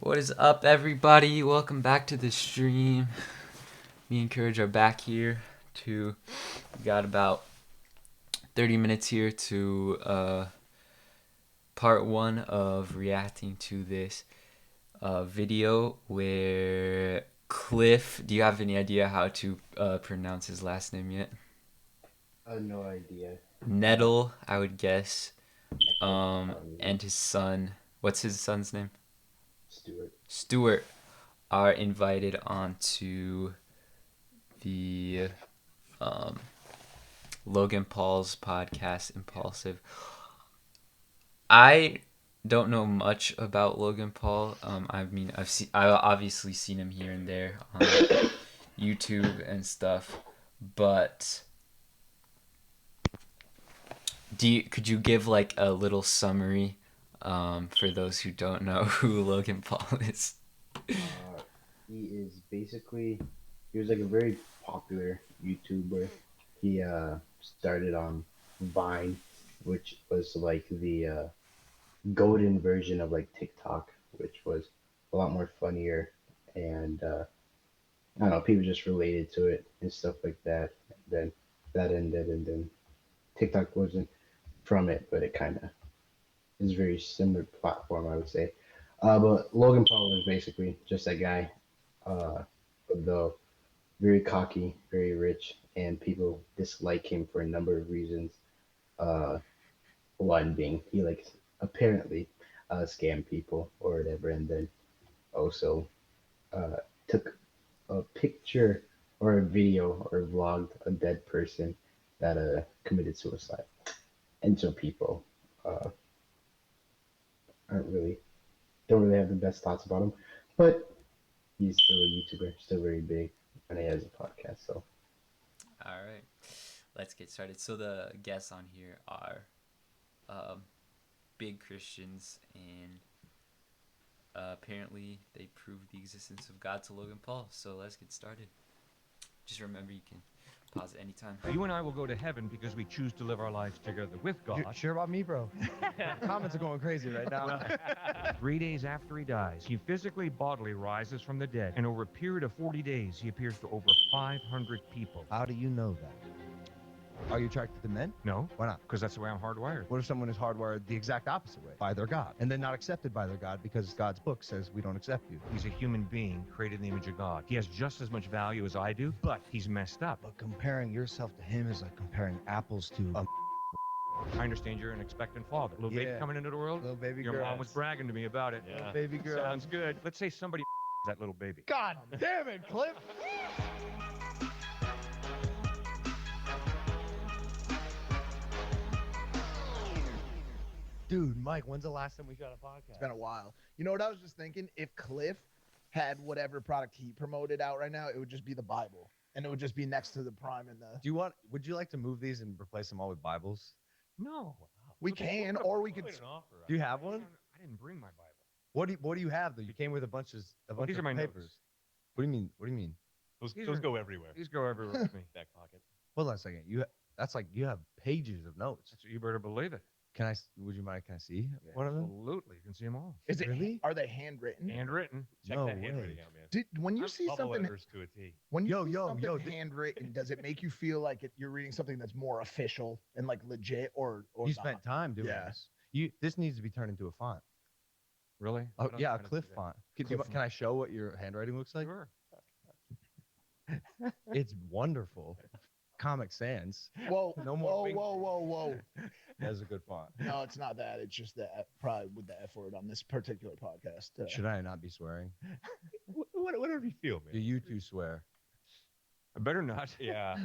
What is up, everybody? Welcome back to the stream. Me and Courage are back here we got about 30 minutes here to part one of reacting to this video where Cliffe, do you have any idea how to pronounce his last name yet? No idea. Knechtle, I would guess. Knechtle, And his son, what's his son's name? Stuart. Stuart are invited onto the Logan Paul's podcast, Impulsive. I don't know much about Logan Paul. I've obviously seen him here and there on YouTube and stuff, but could you give like a little summary for those who don't know who Logan Paul is? He is basically, he was like a very popular YouTuber. He started on Vine, which was like the golden version of like TikTok, which was a lot more funnier, and I don't know, people just related to it and stuff like that. And then that ended, and then TikTok wasn't from it, but it kind of is a very similar platform, I would say. But Logan Paul was basically just that guy, uh, though very cocky, very rich, and people dislike him for a number of reasons. Uh, One being he likes apparently scam people or whatever, and then also uh, took a picture or a video or vlogged a dead person that committed suicide. And so people uh, aren't really don't really have the best thoughts about him, but he's still a YouTuber, still very big, and he has a podcast. So All right, let's get started. So the guests on here are um, big Christians, and apparently they proved the existence of God to Logan Paul. So let's get started. Just remember, you can pause at any time. You and I will go to heaven because we choose to live our lives together with God. Sure about me, bro? Comments are going crazy right now. 3 days after he dies, he physically, bodily rises from the dead, and over a period of 40 days, he appears to over 500 people. How do you know that? Are you attracted to men? No, Why not? because that's the way I'm hardwired. What if someone is hardwired the exact opposite way, by their God, and then not accepted by their God because God's book says we don't accept you? He's a human being created in the image of God. He has just as much value as I do, but he's messed up. But comparing yourself to him is like comparing apples to a I understand you're an expectant father. Little baby Yeah. coming into the world. little baby Your girl. mom was bragging to me about it. Little baby girl. Sounds good. Let's say somebody that little baby. God damn it, Cliff! Dude, Mike, when's the last time we shot a podcast? It's been a while. You know what I was just thinking? If Cliff had whatever product he promoted out right now, it would just be the Bible, and it would just be next to the Prime and the. Would you like to move these and replace them all with Bibles? No. We can, or we could. Do you have one? I didn't bring my Bible. What do you have though? You came with a bunch of These are my papers. notes. What do you mean? What do you mean? Those go everywhere. These go everywhere with me. Back pocket. Hold on a second. That's like you have pages of notes. You better believe it. Would you mind? Can I see one of them? Absolutely. You can see them all. Is it? Really? Are they handwritten? Handwritten. No way. When you see something, to a T. when you Yo, see yo, something yo, handwritten, does it make you feel like you're reading something that's more official and like legit, or You not? spent time doing Yeah. this. This needs to be turned into a font. Really? Oh yeah, a Cliff font. Can I show what your handwriting looks like? Sure. It's wonderful. Comic Sans. Whoa, No more whoa, wing- whoa, whoa, whoa! That's a good font. No, it's not that. It's just that probably with the F word on this particular podcast. Should I not be swearing? Whatever you feel, man. Do you two swear? I better not. Yeah.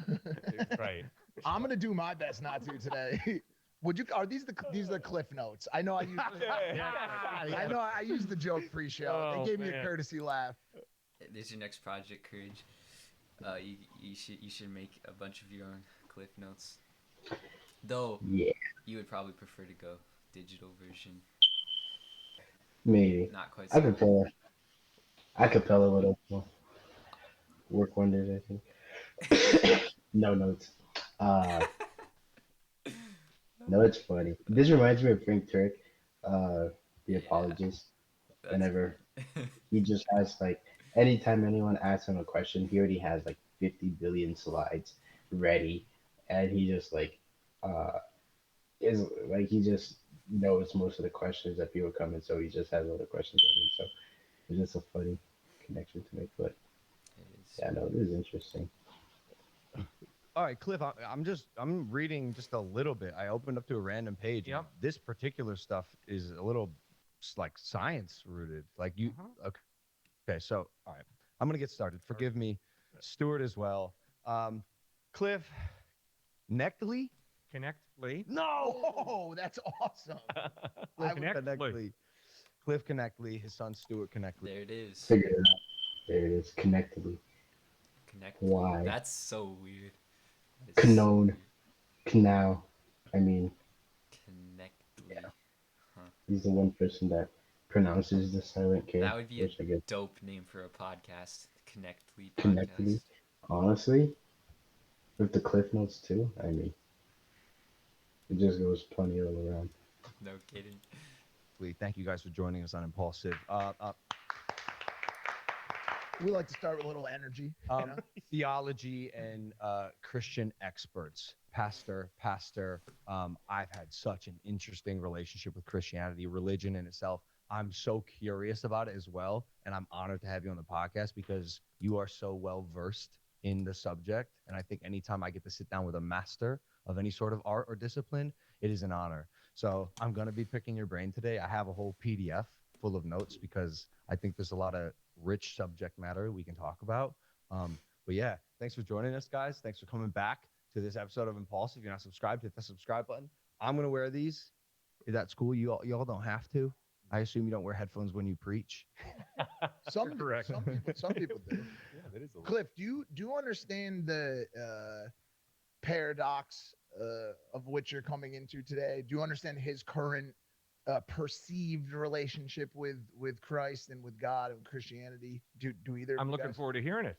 Right. I'm gonna do my best not to today. Would you? Are these the Cliff Notes? I know I used. I know I used the joke pre-show. Oh, They gave me a man. courtesy laugh. This is your next project, Courage. You should make a bunch of your own Cliff Notes. Though yeah, you would probably prefer to go digital version, maybe not quite so. acapella would also work wonders. I think. No notes. Uh, no, it's funny. This reminds me of Frank Turk, the apologist. That's Whenever He just has like anytime anyone asks him a question, he already has like 50 billion slides ready, and he just like uh is like he just knows most of the questions that people come in, so he just has all the questions ready. So it's just a funny connection to make. But It is. yeah, no, this is interesting. All right, Cliff, I'm reading just a little bit. I opened up to a random page, and Yep. this particular stuff is a little like science rooted. Like you, okay, so all right, I'm gonna get started. Forgive me, Stuart as well. Cliff, Knechtle? Knechtle. No, Oh, that's awesome. I Cliff would Knechtle. Cliff Knechtle, his son Stuart Knechtle. There it is. Figure it out. There it is. Connectedly. Connectly. Why? That's so weird. That is so Canon. weird. Canal. I mean, Connectly. Huh. he's the one person that pronounces the silent K, That would be a which I guess dope name for a podcast. Connectly connectedly. podcast. Honestly, with the cliff notes too. I mean, it just goes plenty all around. No kidding. Thank you guys for joining us on Impulsive. we like to start with a little energy. You know? Theology and Christian experts, pastor. I've had such an interesting relationship with Christianity, religion in itself. I'm so curious about it as well, and I'm honored to have you on the podcast because you are so well versed in the subject. And I think anytime I get to sit down with a master of any sort of art or discipline, it is an honor. So I'm going to be picking your brain today. I have a whole PDF full of notes because I think there's a lot of rich subject matter we can talk about. But yeah, thanks for joining us, guys. Thanks for coming back to this episode of Impulse. If you're not subscribed, hit the subscribe button. I'm gonna wear these. That's cool. You all don't have to. I assume you don't wear headphones when you preach. Correct. Some people do. Yeah, that is a Cliff, do you understand the paradox of which you're coming into today? Do you understand his current perceived relationship with Christ and with God and Christianity? Do either? I'm of you looking guys? forward to hearing it.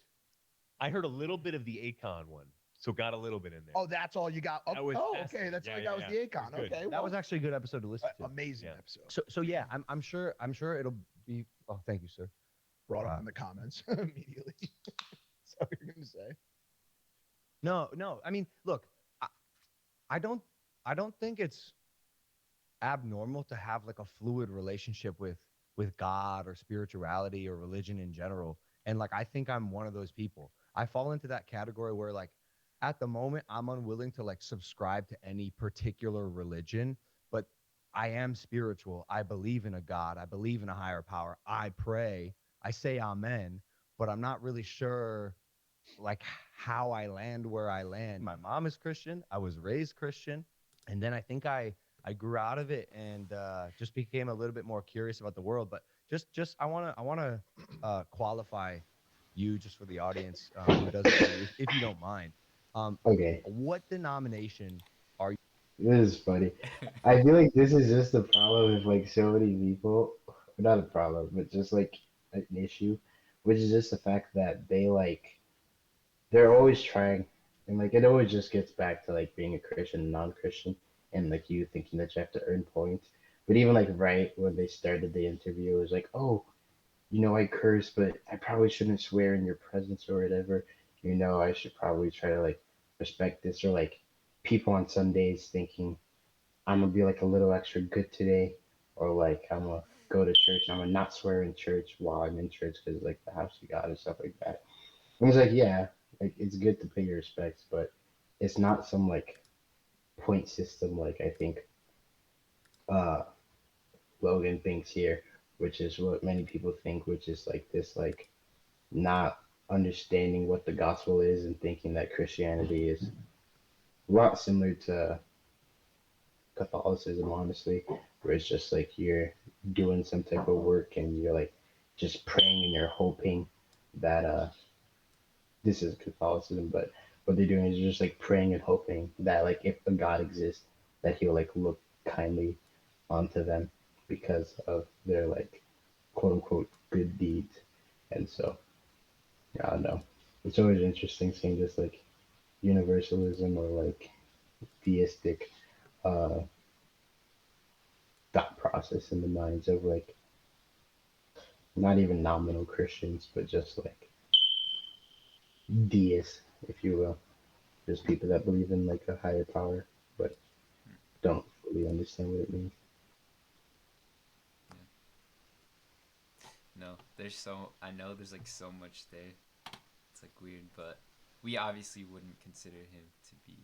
I heard a little bit of the Akon one, so got a little bit in there. Oh, that's all you got. Oh, That was okay. fascinating. That's all Yeah, you got yeah, was yeah. the It was Akon. good. Okay, That was actually a good episode to listen to. amazing Yeah. episode. So yeah, I'm sure it'll be. Oh, thank you, sir. Brought up in the comments immediately. That's what you're gonna say. No. I mean, look, I, I don't think it's abnormal to have like a fluid relationship with God or spirituality or religion in general. And like I think I'm one of those people. I fall into that category where like at the moment I'm unwilling to like subscribe to any particular religion, but I am spiritual. I believe in a God. I believe in a higher power. I pray. I say amen, but I'm not really sure like how I land where I land. My mom is Christian. I was raised Christian, and then I think I grew out of it and just became a little bit more curious about the world. But just I wanna qualify you just for the audience who doesn't know you, if you don't mind. Um, Okay, what denomination are you? this is funny. I feel like this is just the problem with like so many people. Not a problem, but just like an issue, which is just the fact that they're always trying, and like it always just gets back to like being a Christian and non-Christian, and like you thinking that you have to earn points. But even like right when they started the interview, it was like, oh, I curse, but I probably shouldn't swear in your presence or whatever. I should probably try to like respect this, or like people on Sundays thinking I'm gonna be like a little extra good today, or like I'm gonna go to church and I'm gonna not swear in church while I'm in church because like the house of God and stuff like that. I was like, yeah, like it's good to pay your respects, but it's not some like point system like I think uh Logan thinks here, which is what many people think, which is like this like not understanding what the gospel is and thinking that Christianity is a lot similar to Catholicism, honestly, where it's just like you're doing some type of work and you're like just praying and you're hoping that this is Catholicism, but what they're doing is just like praying and hoping that like if a God exists, that he'll like look kindly onto them because of their like quote unquote good deeds. And so I don't know. It's always interesting seeing this like universalism or like theistic uh thought process in the minds of like not even nominal Christians, but just like deists, if you will. Just people that believe in like a higher power, but don't fully understand what it means. Yeah. No, there's so I know there's like so much there. It's like weird, but we obviously wouldn't consider him to be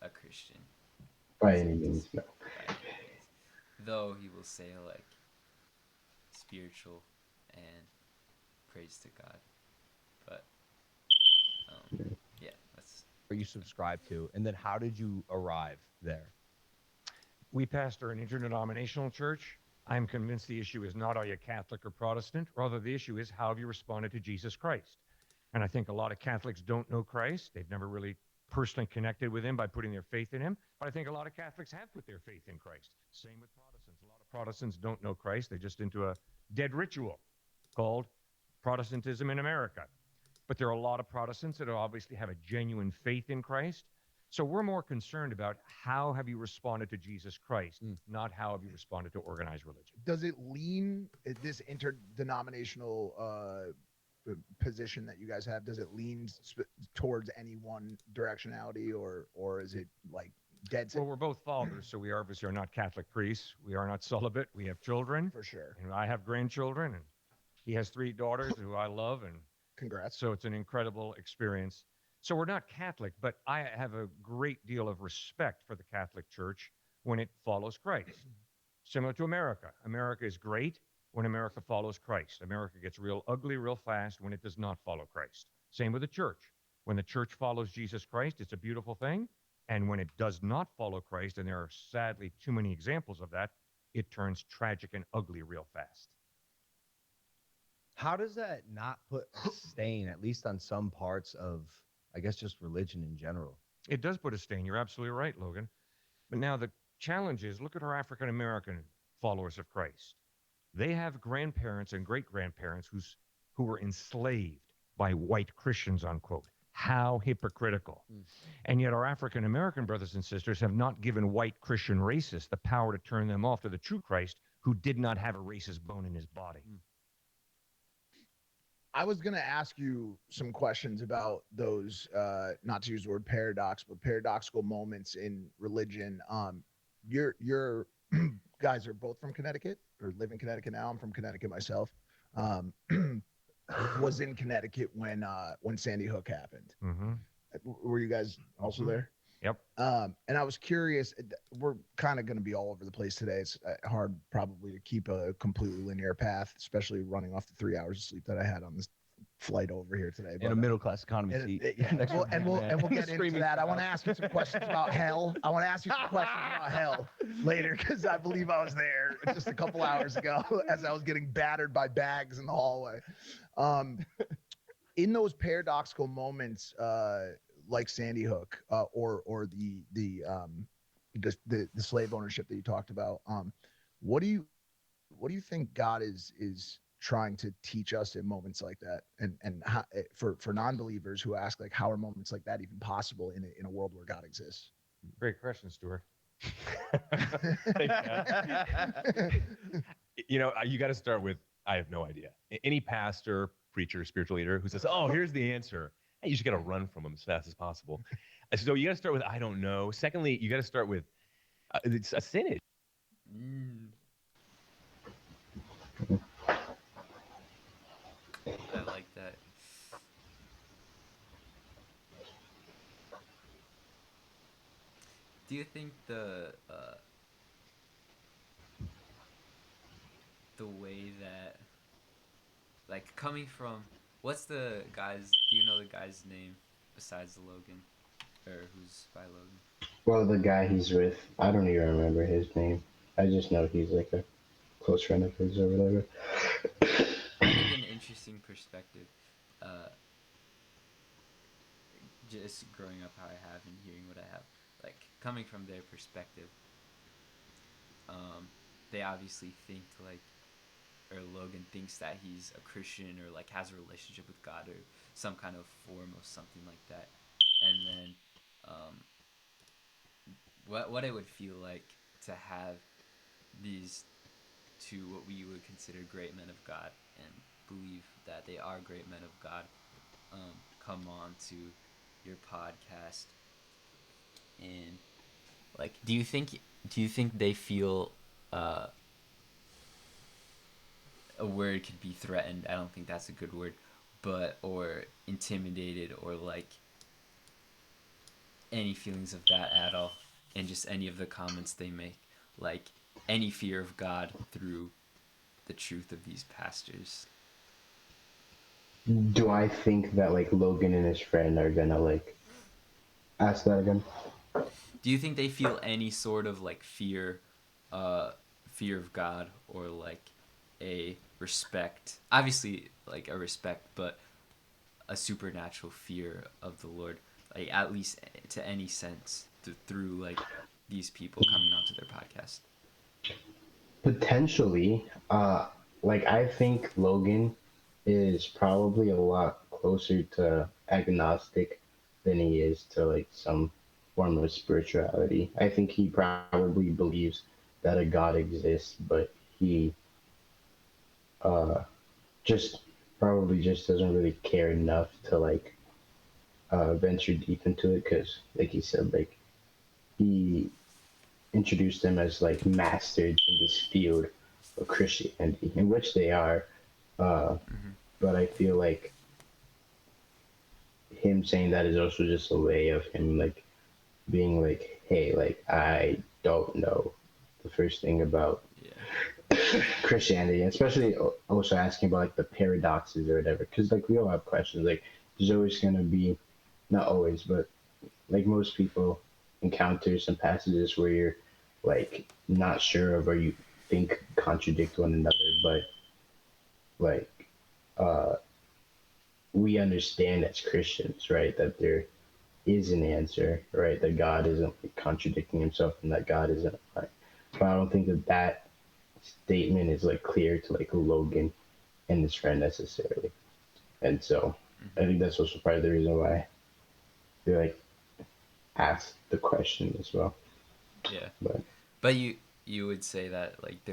a Christian. By any means, no. By any means. Though he will say like spiritual and praise to God. But yeah, that's Or you subscribe to, and then how did you arrive there? We pastor an interdenominational church. I'm convinced the issue is not are you Catholic or Protestant. Rather, the issue is how have you responded to Jesus Christ? And I think a lot of Catholics don't know Christ. They've never really personally connected with him by putting their faith in him. But I think a lot of Catholics have put their faith in Christ. Same with Protestants. A lot of Protestants don't know Christ. They're just into a dead ritual called Protestantism in America. But there are a lot of Protestants that obviously have a genuine faith in Christ. So we're more concerned about how have you responded to Jesus Christ, not how have you responded to organized religion. Does it lean this interdenominational position that you guys have? Does it lean towards any one directionality, or is it like dead set? Well, we're both fathers, so we obviously are not Catholic priests. We are not celibate. We have children. For sure. And I have grandchildren, and he has 3 daughters who I love, and Congrats. so it's an incredible experience. So we're not Catholic, but I have a great deal of respect for the Catholic Church when it follows Christ. Similar to America. America is great when America follows Christ. America gets real ugly real fast when it does not follow Christ. Same with the church. When the church follows Jesus Christ, it's a beautiful thing. And when it does not follow Christ, and there are sadly too many examples of that, it turns tragic and ugly real fast. How does that not put a stain, at least on some parts of, I guess, just religion in general? It does put a stain. You're absolutely right, Logan. But now the challenge is look at our African American followers of Christ. They have grandparents and great grandparents who were enslaved by white Christians, unquote. How hypocritical. And yet our African American brothers and sisters have not given white Christian racists the power to turn them off to the true Christ who did not have a racist bone in his body. I was going to ask you some questions about those, not to use the word paradox, but paradoxical moments in religion. Your guys are both from Connecticut or live in Connecticut now. I'm from Connecticut myself. Was in Connecticut when Sandy Hook happened. Mm-hmm. Were you guys also there? Yep. And I was curious. We're kind of going to be all over the place today. It's hard probably to keep a completely linear path, especially running off the 3 hours of sleep that I had on this flight over here today. In a middle class economy seat. Yeah, and we'll get into that. I want to ask you some questions about hell. I want to ask you some questions about hell later because I believe I was there just a couple hours ago as I was getting battered by bags in the hallway. In those paradoxical moments, like Sandy Hook, or the slave ownership that you talked about, what do you think God is trying to teach us in moments like that, and how, for non-believers who ask like how are moments like that even possible in a world where God exists? Great question, Stuart. You got to start with I have no idea. Any pastor, preacher, spiritual leader who says, "Oh, here's the answer," hey, you just got to run from them as fast as possible. So you got to start with I don't know. Secondly, you got to start with it's a sin issue. I like that. Do you think the way that, like, coming from, what's the guy's, do you know the guy's name besides Logan, or who's by Logan? Well, the guy he's with, I don't even remember his name. I just know he's like a close friend of his or whatever. I think an interesting perspective, just growing up how I have and hearing what I have, like coming from their perspective, they obviously think like, or Logan thinks that he's a Christian or like has a relationship with God or some kind of form of something like that, and then what it would feel like to have these to what we would consider great men of God and believe that they are great men of God come on to your podcast. And like, do you think they feel uh, a word could be threatened? I don't think that's a good word, but or intimidated or like any feelings of that at all, and just any of the comments they make, like any fear of God through the truth of these pastors. Do I think that like Logan and his friend are gonna like ask that again? Do you think they feel any sort of like uh, fear of God, or like a respect? Obviously, like a respect, but a supernatural fear of the Lord, like at least to any sense through like these people coming onto their podcast. Potentially, like I think Logan is probably a lot closer to agnostic than he is to like some form of spirituality. I think he probably believes that a God exists, but he uh just probably just doesn't really care enough to like venture deep into it because, like he said, like he introduced them as like masters in this field of Christianity, in which they are. Uh, Mm-hmm. but I feel like him saying that is also just a way of him like being like, hey, like I don't know the first thing about Yeah. Christianity, especially also asking about like the paradoxes or whatever, because like we all have questions. Like there's always gonna be, not always, but like most people encounter some passages where you're like not sure of or you think contradict one another, but like uh we understand as Christians, right, that there is an answer, right, that God isn't like, contradicting himself and that God isn't like, but I don't think that that statement is like clear to like Logan and his friend necessarily. And so I Mm-hmm. think that's also part of the reason why they like asked the question as well. Yeah. But But you would say that like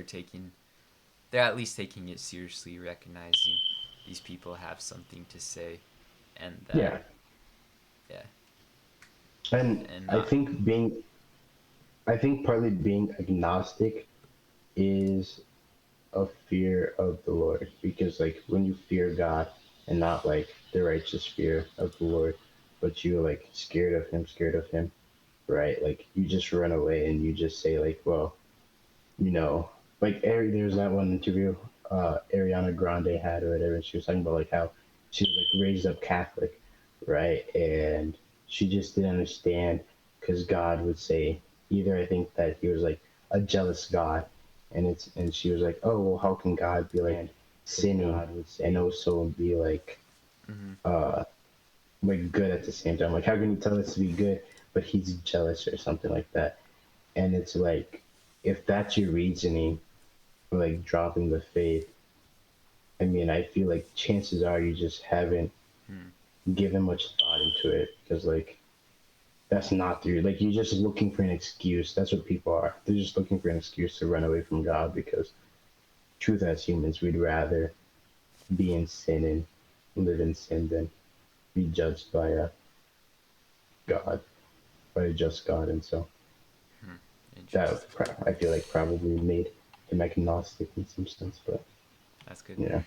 they're at least taking it seriously, recognizing these people have something to say, and that yeah, yeah, and and I not. think being, I think partly being agnostic is a fear of the Lord because like when you fear God and not like the righteous fear of the Lord, but you're like scared of him, right? Like you just run away and you just say like, well, you know, like there's that one interview Ariana Grande had or whatever, and she was talking about like how she was like raised up Catholic, right? And she just didn't understand because God would say either I think that he was like a jealous God, and she was like, oh well, how can God be like sinning and also be Mm-hmm. uh like good at the same time? Like how can he tell us to be good but he's jealous or something like that? And it's like if that's your reasoning like dropping the faith, I mean, I feel like chances are you just haven't Hmm. given much thought into it because, like, that's not through. Like, you're just looking for an excuse. That's what people are. They're just looking for an excuse to run away from God because, truth, as humans, we'd rather be in sin and live in sin than be judged by a God, by a just God. And so Hmm. that, Interesting. I feel like, probably made him agnostic in some sense. But, That's good. you know,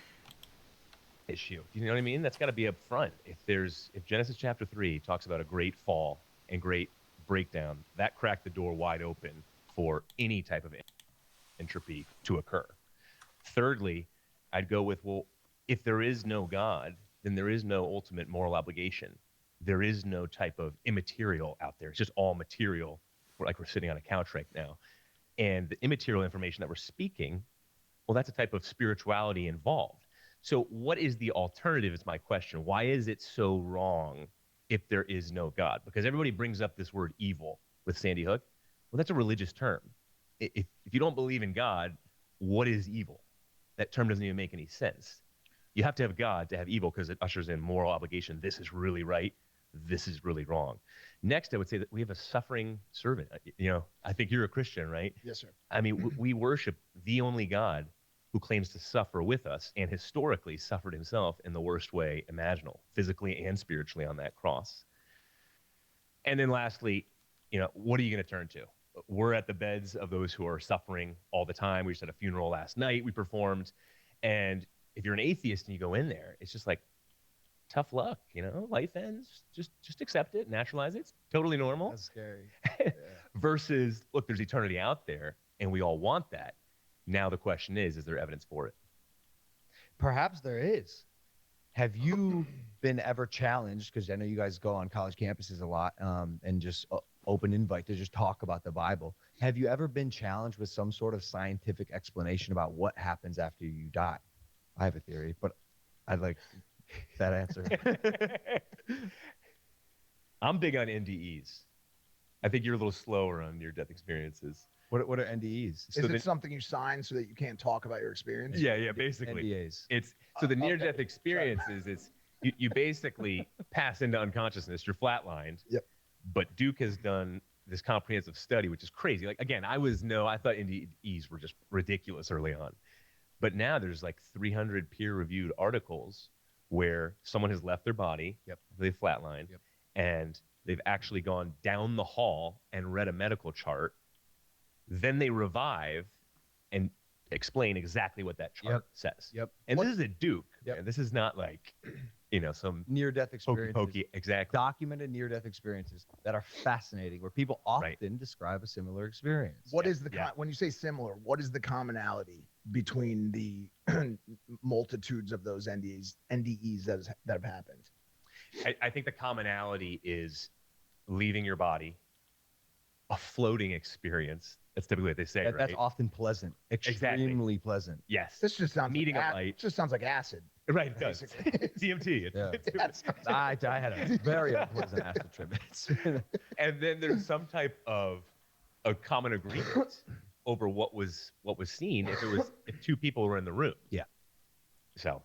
Issue. You know what I mean? That's got to be up front. If Genesis chapter 3 talks about a great fall and great breakdown, that cracked the door wide open for any type of entropy to occur. Thirdly, I'd go with, well, if there is no God, then there is no ultimate moral obligation. There is no type of immaterial out there. It's just all material. We're sitting on a couch right now. And the immaterial information that we're speaking, well, that's a type of spirituality involved. So, what is the alternative? Is my question. Why is it so wrong if there is no God? Because everybody brings up this word evil with Sandy Hook. Well, that's a religious term. If you don't believe in God, what is evil? That term doesn't even make any sense. You have to have God to have evil because it ushers in moral obligation. This is really right. This is really wrong. Next, I would say that we have a suffering servant. I think you're a Christian, right? Yes, sir. I mean, we worship the only God who claims to suffer with us and historically suffered himself in the worst way imaginable, physically and spiritually on that cross. And then lastly, what are you going to turn to? We're at the beds of those who are suffering all the time. We just had a funeral last night. We performed. And if you're an atheist and you go in there, it's just like, tough luck, life ends. Just accept it, naturalize it. It's totally normal. That's scary. Versus, look, there's eternity out there and we all want that. Now the question is there evidence for it? Perhaps there is. Have you been ever challenged, because I know you guys go on college campuses a lot, and just open invite to just talk about the Bible. Have you ever been challenged with some sort of scientific explanation about what happens after you die? I have a theory, but I'd like that answer. I'm big on NDEs. I think you're a little slower on near-death experiences. What are NDEs? Is it something you sign so that you can't talk about your experience? Yeah, basically. NDAs. So the near-death experience is you basically pass into unconsciousness. You're flatlined. Yep. But Duke has done this comprehensive study, which is crazy. Like, again, I thought NDEs were just ridiculous early on. But now there's like 300 peer-reviewed articles where someone has left their body, Yep. they've flatlined, Yep. and they've actually gone down the hall and read a medical chart. Then they revive and explain exactly what that chart says. Yep. And this is a Duke. Yep. And this is not like, some Near-death hokey experiences. pokey. Exactly. Documented near-death experiences that are fascinating, where people often describe a similar experience. What is when you say similar, what is the commonality between the multitudes of those NDEs that have happened? I think the commonality is leaving your body, a floating experience. That's typically what they say, right? That's often pleasant, extremely pleasant. Yes. This just sounds meeting like a light. just sounds like acid. Right, it does. DMT. I had a very unpleasant acid trip. And then there's some type of a common agreement over what was seen if two people were in the room. Yeah. So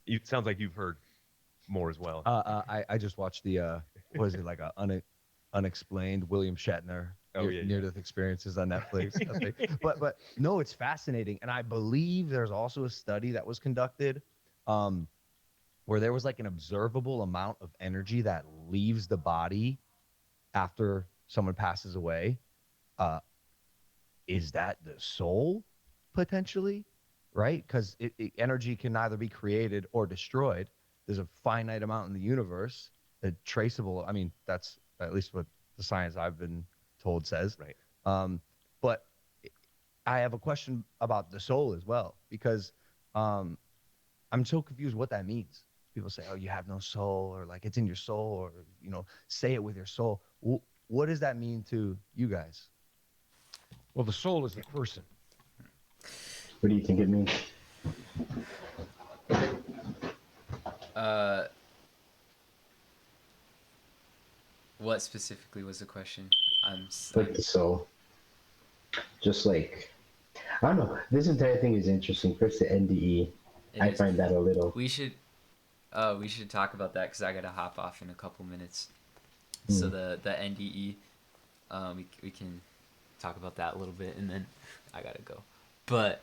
it sounds like you've heard more as well. I just watched the what is it, like a unexplained William Shatner near-death experiences on Netflix. I think. But no, it's fascinating, and I believe there's also a study that was conducted where there was like an observable amount of energy that leaves the body after someone passes away. Is that the soul potentially? Right? Because energy can neither be created or destroyed. There's a finite amount in the universe, traceable. I mean, that's at least what the science I've been told says. Right. But I have a question about the soul as well, because I'm so confused what that means. People say, oh, you have no soul, or like it's in your soul, or, say it with your soul. What does that mean to you guys? Well, the soul is the person. What do you think it means? What specifically was the question? Like the soul. Just like, I don't know. This entire thing is interesting. First, the NDE. I find that a little. We should talk about that because I gotta hop off in a couple minutes. So the NDE, we can talk about that a little bit, and then I gotta go. But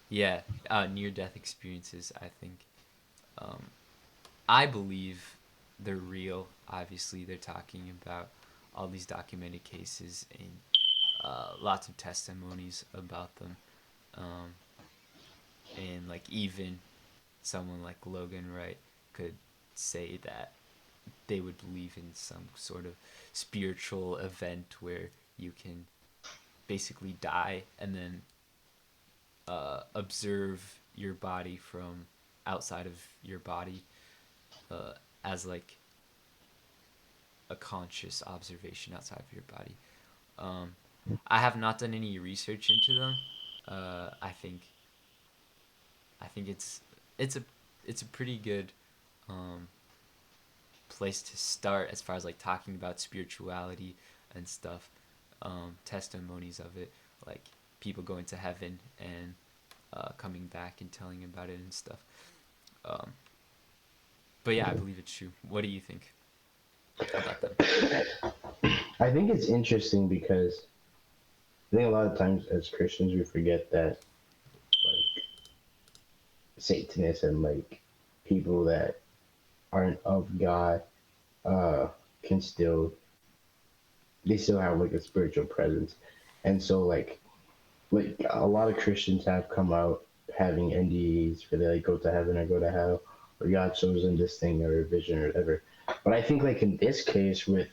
yeah, near-death experiences. I think, I believe they're real. Obviously, they're talking about all these documented cases and lots of testimonies about them. And like even someone like Logan, right, could say that they would believe in some sort of spiritual event where you can basically die and then observe your body from outside of your body as like a conscious observation outside of your body. I have not done any research into them. I think it's a pretty good place to start as far as like talking about spirituality and stuff, testimonies of it, like people going to heaven and coming back and telling about it and stuff. But yeah, I believe it's true. What do you think about them? I think it's interesting because I think a lot of times as Christians we forget that Satanists and like people that aren't of God uh can still they still have like a spiritual presence. And so like a lot of Christians have come out having NDEs for they like go to heaven or go to hell or God shows them this thing or a vision or whatever. But I think like in this case with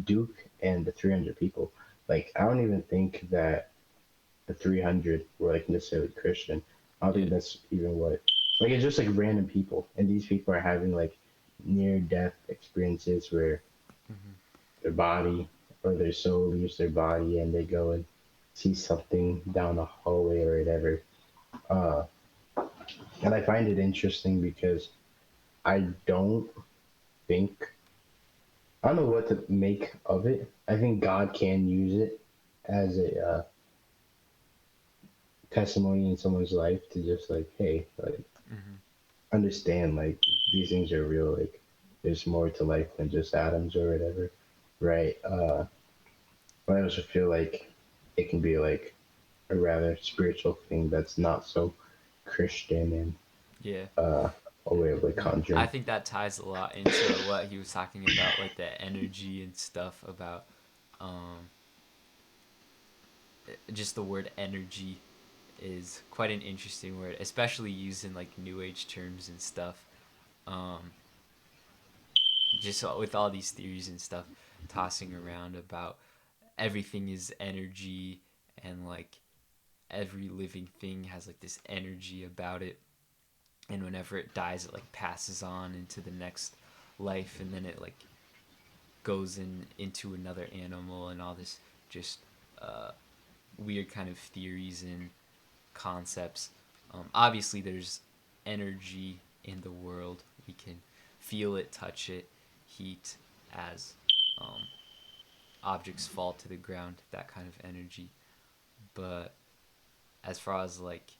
Duke and the 300 people, like I don't even think that the 300 were like necessarily Christian. I don't Yeah. think that's even what like it's just like random people and these people are having like near death experiences where Mm-hmm. their body or their soul leaves their body and they go and see something down a hallway or whatever. Uh, and I find it interesting because I don't think, I don't know what to make of it. I think God can use it as a testimony in someone's life to just like, hey, like, Mm-hmm. understand, like, these things are real. Like, there's more to life than just atoms or whatever, right? But I also feel like it can be like a rather spiritual thing that's not so Christian and Yeah. a way of like I conjuring. think that ties a lot into what he was talking about, like the energy and stuff about um, just the word energy is quite an interesting word, especially used in like new age terms and stuff. Um, just with all these theories and stuff tossing around about everything is energy and like every living thing has like this energy about it, and whenever it dies it like passes on into the next life, and then it like goes into another animal, and all this just uh, weird kind of theories and concepts. Obviously, there's energy in the world. We can feel it, touch it, heat as um, objects fall to the ground, that kind of energy. But as far as like,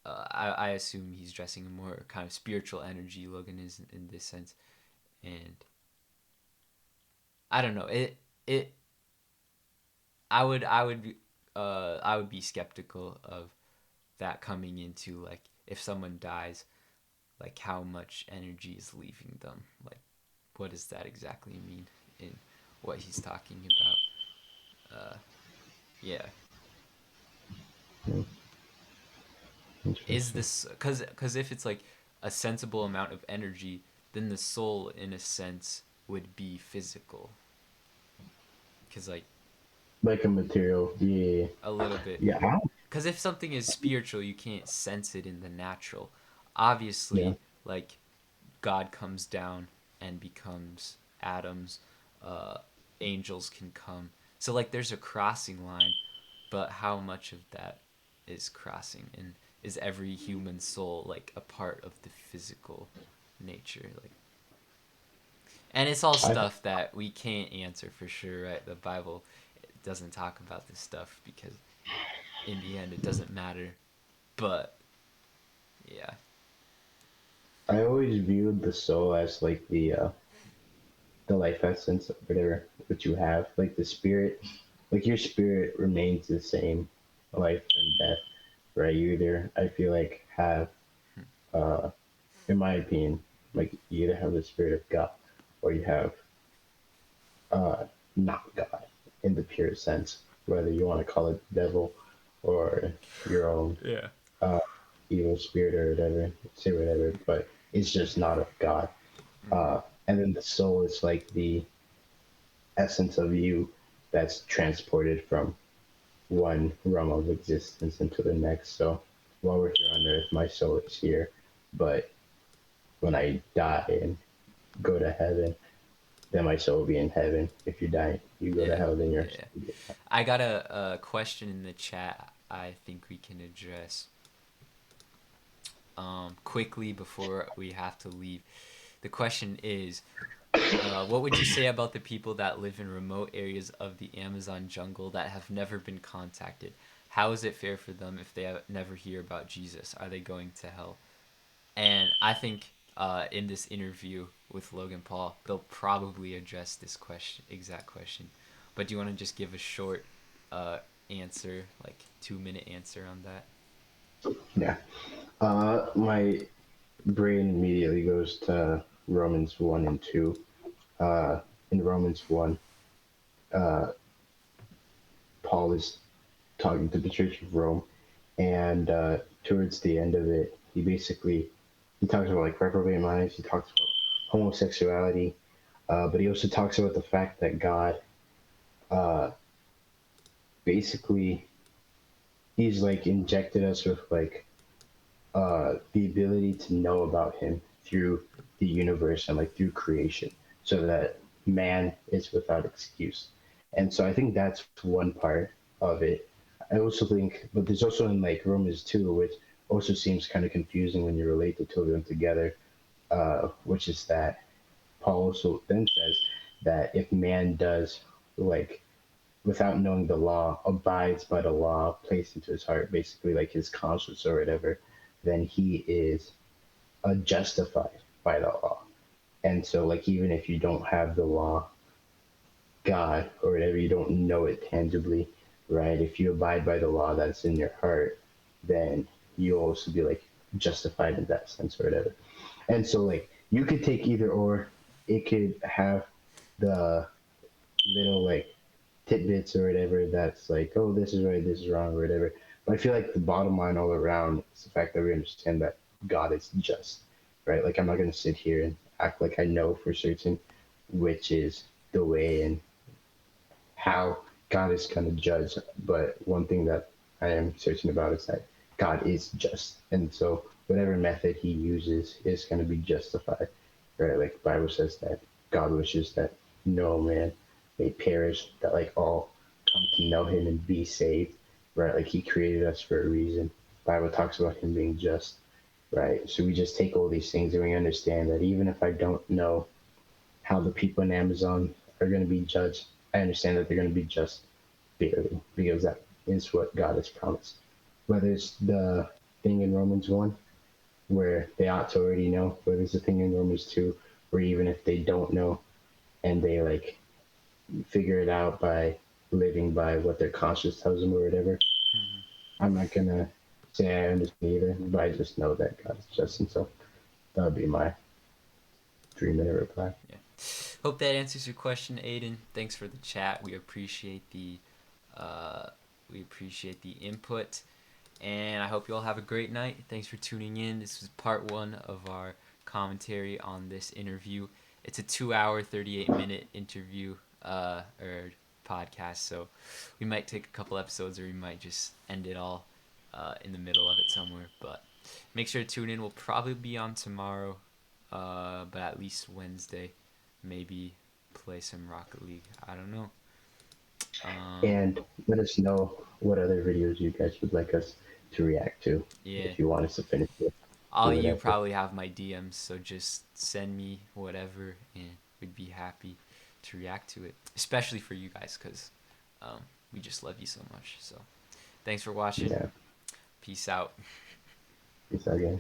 I assume he's dressing a more kind of spiritual energy. Logan is in this sense, and I don't know. It I would be skeptical of that coming into like if someone dies, like how much energy is leaving them. Like what does that exactly mean in what he's talking about? Yeah, Hmm, is interesting. this because if it's like a sensible amount of energy, then the soul in a sense would be physical. Because like Like a material, yeah, a little bit. yeah, Because if something is spiritual, you can't sense it in the natural. yeah. Obviously, like God comes down and becomes atoms, uh, angels can come. So like there's a crossing line, but how much of that is crossing, and is every human soul like a part of the physical nature? Like, and it's all I stuff that we can't answer for sure, right? The Bible doesn't talk about this stuff because in the end it doesn't matter. But yeah, I always viewed the soul as like the life essence or whatever that you have, like the spirit, like your spirit remains the same, life and death, right? You either I feel like have uh in my opinion, like you either have the spirit of God or you have uh, not God in the pure sense, whether you want to call it devil or your own yeah, uh, evil spirit or whatever, say whatever, but it's just not of God. mm-hmm. And then the soul is like the essence of you that's transported from one realm of existence into the next. So while we're here on earth, my soul is here, but when I die and go to heaven, then my soul will be in heaven. If you die, you go to Yeah, hell, then your yeah. I got a question in the chat. I think we can address quickly before we have to leave. The question is, what would you say about the people that live in remote areas of the Amazon jungle that have never been contacted? How is it fair for them if they never hear about Jesus? Are they going to hell? And I think in this interview with Logan Paul, they'll probably address this question, exact question. But do you want to just give a short uh, answer, like 2-minute answer on that? Yeah. My brain immediately goes to Romans 1 and 2. In Romans 1, uh, Paul is talking to the Church of Rome, and towards the end of it, he talks about like reprobate minds. He talks about homosexuality, but he also talks about the fact that God, uh, basically, he's like injected us with like the ability to know about Him through the universe and like through creation, so that man is without excuse. And so I think that's one part of it. I also think, but there's also in like Romans 2, which also seems kind of confusing when you relate the two of them together, which is that Paul also then says that if man does, like, without knowing the law, abides by the law placed into his heart, basically like his conscience or whatever, then he is justified by the law. And so, like, even if you don't have the law, God, or whatever, you don't know it tangibly, right? If you abide by the law that's in your heart, then you'll also be like justified in that sense or whatever. And so, like, you could take either or. It could have the little like tidbits or whatever that's like, oh, this is right, this is wrong, or whatever. But I feel like the bottom line all around is the fact that we understand that God is just, right? Like, I'm not going to sit here and act like I know for certain which is the way and how God is going to judge. But one thing that I am certain about is that God is just. And so whatever method he uses is going to be justified, right? Like the Bible says that God wishes that no man may perish, that like all come to know him and be saved, right? Like he created us for a reason. The Bible talks about him being just, right? So we just take all these things and we understand that even if I don't know how the people in Amazon are going to be judged, I understand that they're going to be just barely, because that is what God has promised. Whether it's the thing in Romans 1 where they ought to already know, whether it's the thing in Romans 2 where even if they don't know and they like figure it out by living by what their conscience tells them or whatever, Mhm. I'm not going to say I understand either, but I just know that God is just. And so that would be my 3-minute reply. Yeah. Hope that answers your question, Aiden. Thanks for the chat. Uh, we appreciate the input, and I hope you all have a great night. Thanks for tuning in. This was part one of our commentary on this interview. It's a 2 hour, 38-minute interview or podcast, so we might take a couple episodes or we might just end it all in the middle of it somewhere. But make sure to tune in. We'll probably be on tomorrow, but at least Wednesday. Maybe play some Rocket League. I don't know. And let us know what other videos you guys would like us to react to Yeah. if you want us to finish it All or you whatever. probably have my DMs, so just send me whatever, and we'd be happy to react to it. Especially for you guys, because we just love you so much. So thanks for watching. Yeah. Peace out. Peace out, guys.